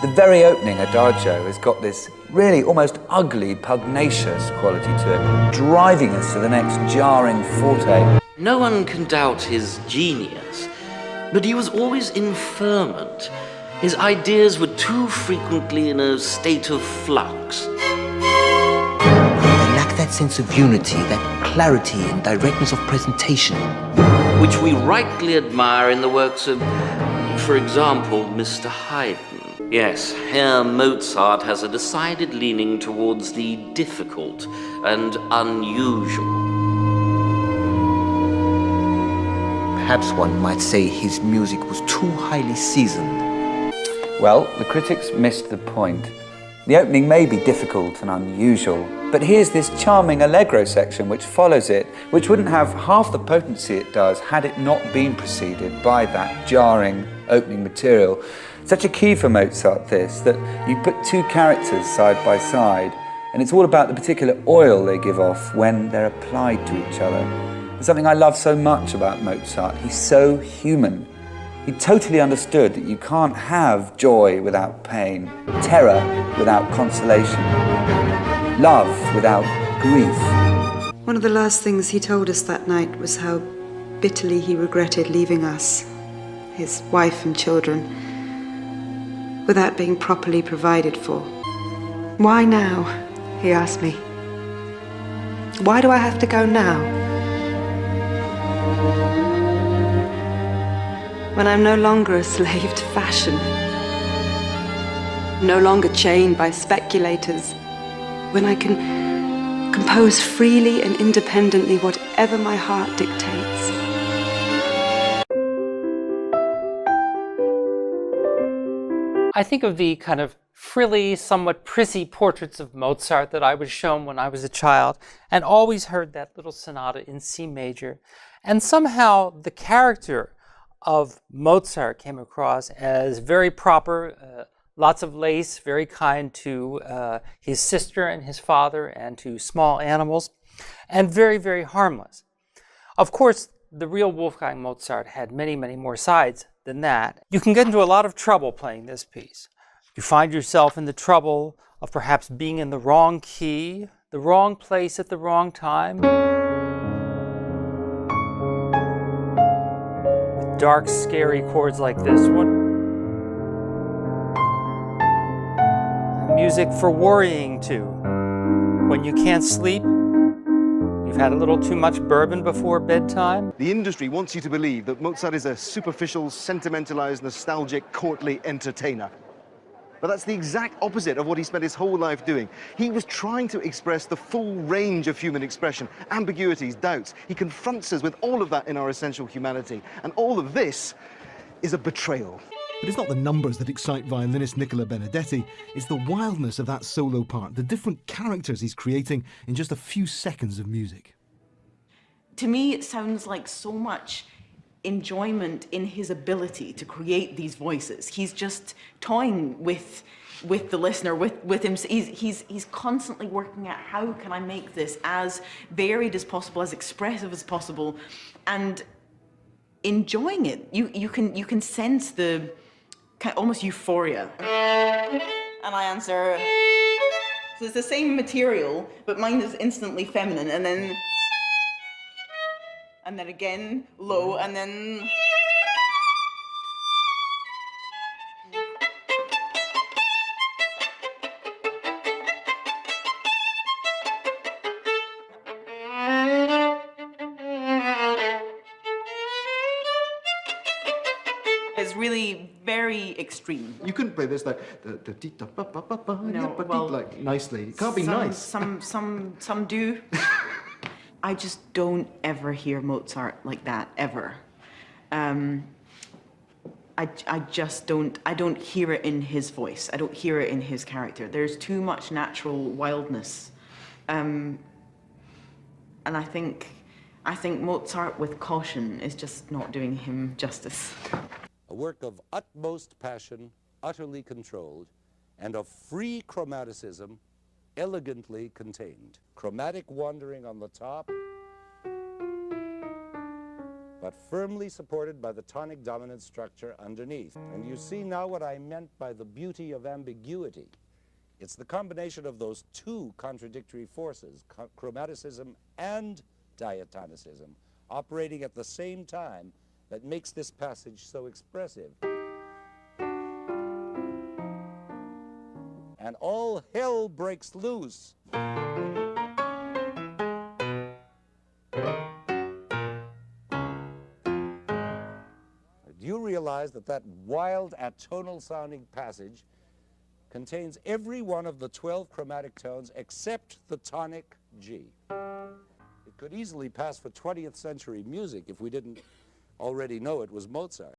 The very opening adagio has got this really almost ugly, pugnacious quality to it, driving us to the next jarring forte. No one can doubt his genius, but he was always in ferment. His ideas were too frequently in a state of flux. They lack that sense of unity, that clarity and directness of presentation, which we rightly admire in the works of, for example, Mr. Haydn. Yes, Herr Mozart has a decided leaning towards the difficult and unusual. Perhaps one might say his music was too highly seasoned. Well, the critics missed the point. The opening may be difficult and unusual, but here's this charming allegro section which follows it, which wouldn't have half the potency it does had it not been preceded by that jarring opening material. Such a key for Mozart, this, that you put two characters side by side, and it's all about the particular oil they give off when they're applied to each other. There's something I love so much about Mozart. He's so human. He totally understood that you can't have joy without pain, terror without consolation, love without grief. One of the last things he told us that night was how bitterly he regretted leaving us, his wife and children, without being properly provided for. Why now? He asked me. Why do I have to go now? When I'm no longer a slave to fashion, no longer chained by speculators, when I can compose freely and independently whatever my heart dictates. I think of the kind of frilly, somewhat prissy portraits of Mozart that I was shown when I was a child, and always heard that little sonata in C major. And somehow the character of Mozart came across as very proper, lots of lace, very kind to his sister and his father and to small animals, and very, very harmless. Of course, the real Wolfgang Mozart had many, many more sides than that. You can get into a lot of trouble playing this piece. You find yourself in the trouble of perhaps being in the wrong key, the wrong place at the wrong time, with dark, scary chords like this one. Music for worrying to. When you can't sleep, you've had a little too much bourbon before bedtime. The industry wants you to believe that Mozart is a superficial, sentimentalized, nostalgic, courtly entertainer. But that's the exact opposite of what he spent his whole life doing. He was trying to express the full range of human expression, ambiguities, doubts. He confronts us with all of that in our essential humanity. And all of this is a betrayal. But it's not the numbers that excite violinist Nicola Benedetti, it's the wildness of that solo part, the different characters he's creating in just a few seconds of music. To me, it sounds like so much enjoyment in his ability to create these voices. He's just toying with the listener, with him. He's constantly working out, how can I make this as varied as possible, as expressive as possible, and enjoying it. You can sense the kind of almost euphoria. And I answer, so it's the same material, but mine is instantly feminine, and then again low, and then it's really very extreme. You couldn't play this like like nicely. It can't be nice. Some do. I just don't ever hear Mozart like that, ever. I just don't. I don't hear it in his voice. I don't hear it in his character. There's too much natural wildness, and I think Mozart with caution is just not doing him justice. A work of utmost passion, utterly controlled, and of free chromaticism, elegantly contained. Chromatic wandering on the top, but firmly supported by the tonic dominant structure underneath. And you see now what I meant by the beauty of ambiguity. It's the combination of those two contradictory forces, chromaticism and diatonicism, operating at the same time, that makes this passage so expressive. And all hell breaks loose. Do you realize that that wild atonal sounding passage contains every one of the 12 chromatic tones except the tonic G? It could easily pass for 20th century music if we didn't already know it was Mozart.